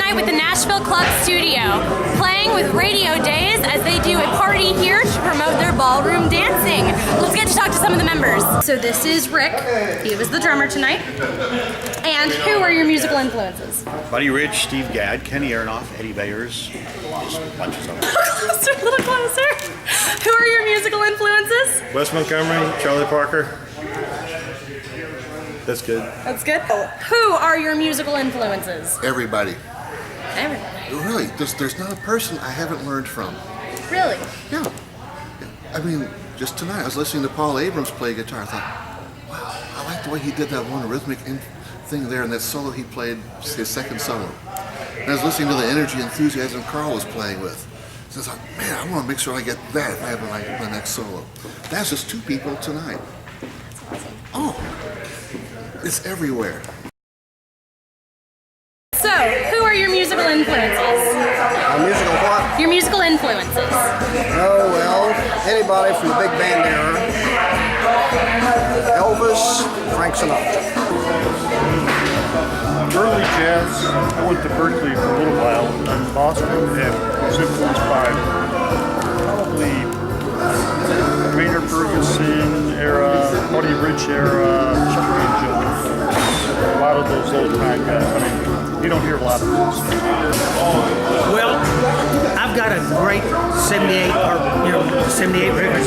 tonight with the Nashville Club Studio, playing with Radio Daze as they do a party here to promote their ballroom dancing. Let's get to talk to some of the members. So this is Rick. He was the drummer tonight. And who are your musical influences? Buddy Rich, Steve Gadd, Kenny Aronoff, Eddie Bayers, just bunches of them. Closer, a little closer. Who are your musical influences? Wes Montgomery, Charlie Parker. That's good. That's good. Who are your musical influences? Everybody. Everybody. Really, there's not a person I haven't learned from. Really? Yeah. I mean, just tonight I was listening to Paul Abrams play guitar. I thought, wow, I like the way he did that one rhythmic thing there, and that solo he played, his second solo. And I was listening to the energy and enthusiasm Carl was playing with. So I thought, man, I want to make sure I get that if I have my next solo. That's just two people tonight. Oh, it's everywhere. So, who are your musical influences? Musical what? Your musical influences. Oh, well, anybody from the big band era. Elvis, Frank Sinatra. Early jazz. I went to Berkeley for a little while in Boston and was influenced by probably Rainer Ferguson era, Buddy Rich era, Chuck and Jones. A lot of those old time guys. I mean, you don't hear a lot of those. Well, I've got a great 78 records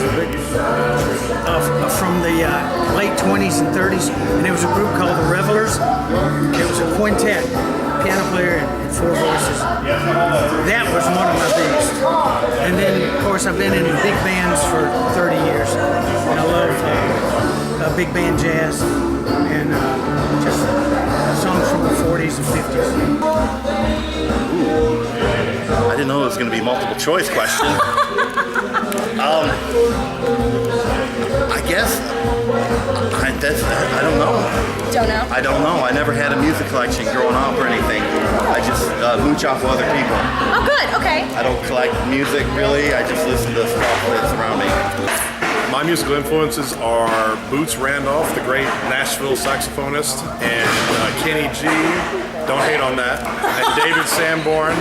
from the late 20s and 30s, and there was a group called the Revelers. It was a quintet, piano player and four voices. That was one of my biggest. And then, of course, I've been in big bands for 30 years, and I love big band jazz and just songs from the 40s and 50s. I didn't know it was going to be a multiple choice question. I guess, I don't know. Don't know? I don't know. I never had a music collection growing up or anything. I just mooch off of other people. Oh, good. Okay. I don't collect music really. I just listen to stuff that's around me. My musical influences are Boots Randolph, the great Nashville saxophonist, and Kenny G, don't hate on that, and David Sanborn,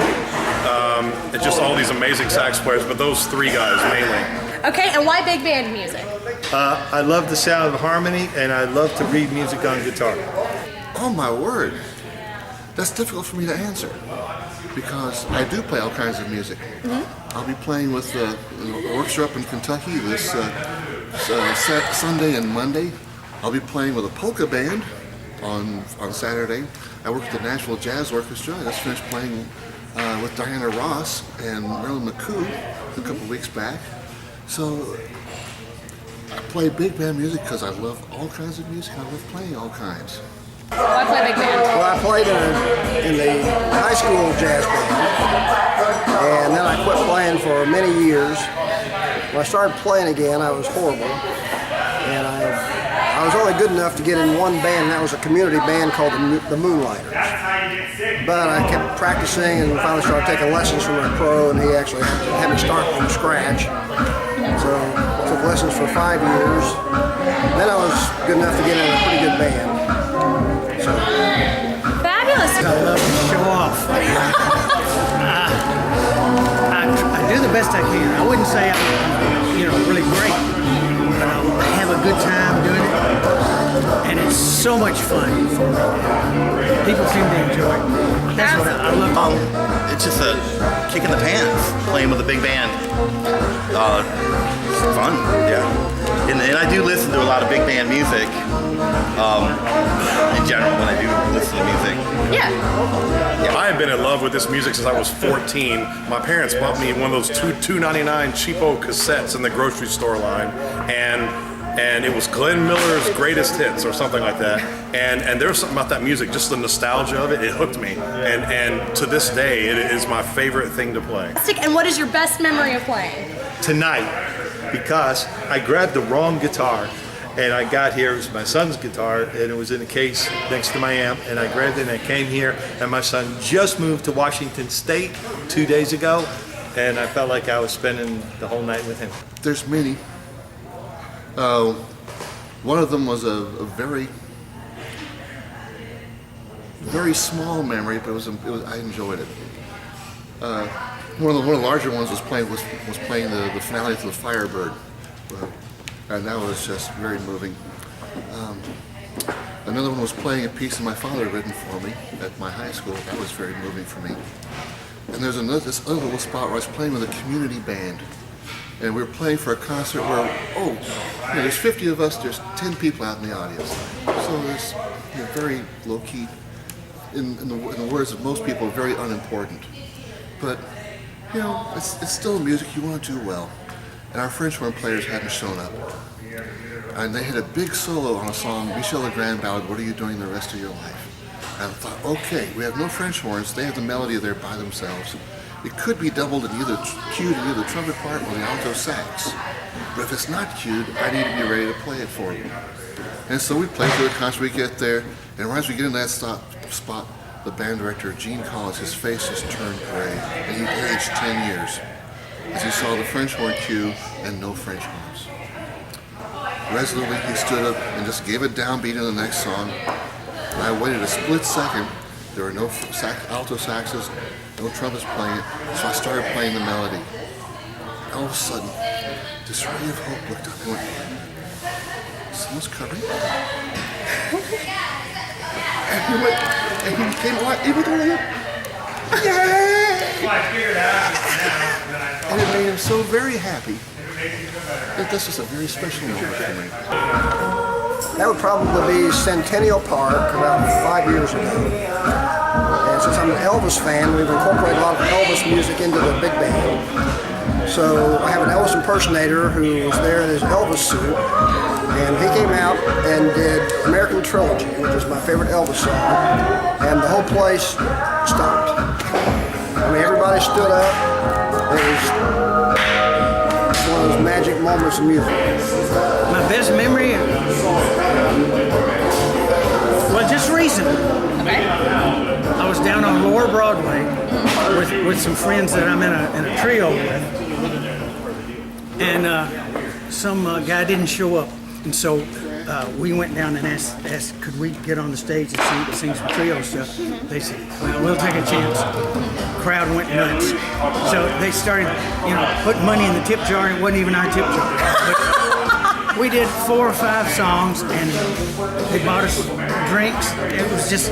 and just all these amazing sax players, but those three guys mainly. Okay, and why big band music? I love the sound of harmony, and I love to read music on guitar. Oh my word. That's difficult for me to answer because I do play all kinds of music. Mm-hmm. I'll be playing with the orchestra up in Kentucky this Sunday and Monday. I'll be playing with a polka band on Saturday. I work at the Nashville Jazz Orchestra. I just finished playing with Diana Ross and Marilyn McCoo a couple weeks back. So I play big band music because I love all kinds of music. I love playing all kinds. Why play big band? Well, I played in the high school jazz band, and then I quit playing for many years. When I started playing again, I was horrible, and I was only good enough to get in one band, and that was a community band called the Moonlighters. But I kept practicing and finally started taking lessons from a pro, and he actually had me start from scratch. So I took lessons for 5 years. Then I was good enough to get in a pretty good band. So, Fabulous. I love to show off. I do the best I can. I wouldn't say I'm, really great, but I have a good time doing it, and it's so much fun for me. People seem to enjoy it. That's what I love. It's just a kick in the pants playing with a big band. It's fun, yeah. And I do listen to a lot of big band music in general when I do listen to music. Yeah. I have been in love with this music since I was 14. My parents bought me one of those $2.99 cheapo cassettes in the grocery store line, and it was Glenn Miller's Greatest Hits or something like that. And there was something about that music, just the nostalgia of it hooked me. And to this day, it is my favorite thing to play. And what is your best memory of playing? Tonight, because I grabbed the wrong guitar, and I got here, it was my son's guitar, and it was in a case next to my amp, and I grabbed it and I came here, and my son just moved to Washington State 2 days ago, and I felt like I was spending the whole night with him. There's many. One of them was a very very small memory, but I enjoyed it. One of the larger ones was playing the finale to the Firebird, and that was just very moving. Another one was playing a piece that my father had written for me at my high school. That was very moving for me. And there's this other little spot where I was playing with a community band, and we were playing for a concert where there's 50 of us, there's 10 people out in the audience. So it's very low key. In the words of most people, very unimportant. But it's still music you want to do well. And our French horn players hadn't shown up. And they had a big solo on a song, Michel Legrand ballad, What Are You Doing the Rest of Your Life? And I thought, okay, we have no French horns, they have the melody there by themselves. It could be doubled and cued in either the trumpet part or the alto sax. But if it's not cued, I need to be ready to play it for you. And so we play through the concert, we get there, and right as we get in that spot, the band director, Gene Collins, his face just turned gray, and he aged 10 years as he saw the French horn cue and no French horns. Resolutely, he stood up and just gave a downbeat in the next song. And I waited a split second. There were no alto saxes, no trumpets playing it, so I started playing the melody. And all of a sudden, this ray of hope looked up and went, someone's covering? And he came alive, he went away. Yay! And it made him so very happy. This is a very special moment for me. That would probably be Centennial Park about 5 years ago. And since I'm an Elvis fan, we've incorporated a lot of Elvis music into the big band. So I have an Elvis impersonator who was there in his Elvis suit, and he came out and did American Trilogy, which is my favorite Elvis song, and the whole place stopped. I mean, everybody stood up. It was one of those magic moments of music. My best memory, well, just recently. Okay. I was down on Lower Broadway with some friends that I'm in a trio with, and some guy didn't show up, and so we went down and asked could we get on the stage and sing some trio stuff. They said, well, we'll take a chance. Crowd went nuts, so they started putting money in the tip jar, and it wasn't even our tip jar. But we did 4 or 5 songs, and they bought us drinks. It was just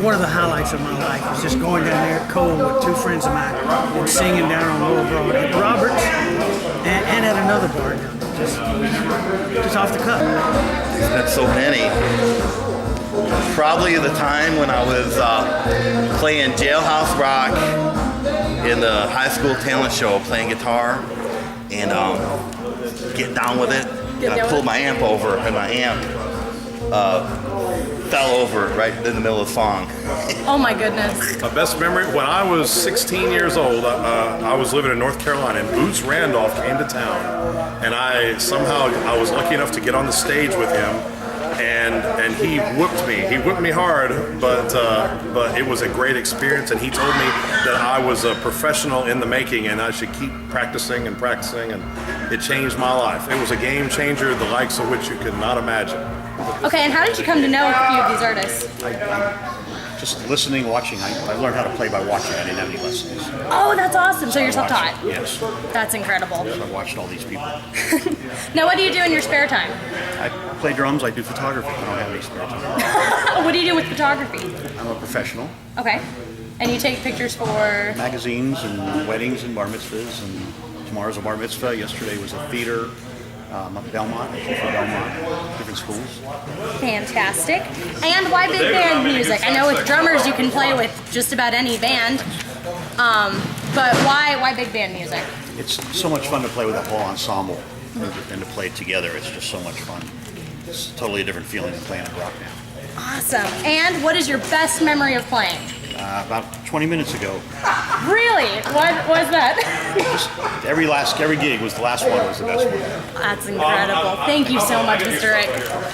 one of the highlights of my life. It was just going down there at Cole with 2 friends of mine and singing down on Lower Broadway at Roberts and at another bar, just off the cuff. There's been so many. Probably the time when I was playing Jailhouse Rock in the high school talent show, playing guitar and getting down with it. And I pulled my amp over, and my amp fell over right in the middle of the song. Oh my goodness. My best memory, when I was 16 years old, I was living in North Carolina, and Boots Randolph came to town, and I was lucky enough to get on the stage with him, and he whooped me. He whooped me hard, but it was a great experience, and he told me that I was a professional in the making, and I should keep practicing, and it changed my life. It was a game changer, the likes of which you could not imagine. Okay, and how did you come to know a few of these artists? Just listening, watching. I learned how to play by watching. I didn't have any lessons. Oh, that's awesome. So you're self-taught? Yes. That's incredible. So I watched all these people. Now, what do you do in your spare time? I play drums. I do photography. I don't have any spare time. What do you do with photography? I'm a professional. Okay. And you take pictures for? Magazines and weddings and bar mitzvahs. And tomorrow's a bar mitzvah. Yesterday was a theater. Up at Belmont, different schools. Fantastic. And why big band music? I know with drummers you can play with just about any band, but why big band music? It's so much fun to play with a whole ensemble and to play it together. It's just so much fun. It's totally a different feeling than playing at rock now. Awesome. And what is your best memory of playing? About 20 minutes ago. Really? What was that? Every gig was the last one was the best one. That's incredible. Thank you so much, Mr. Rick.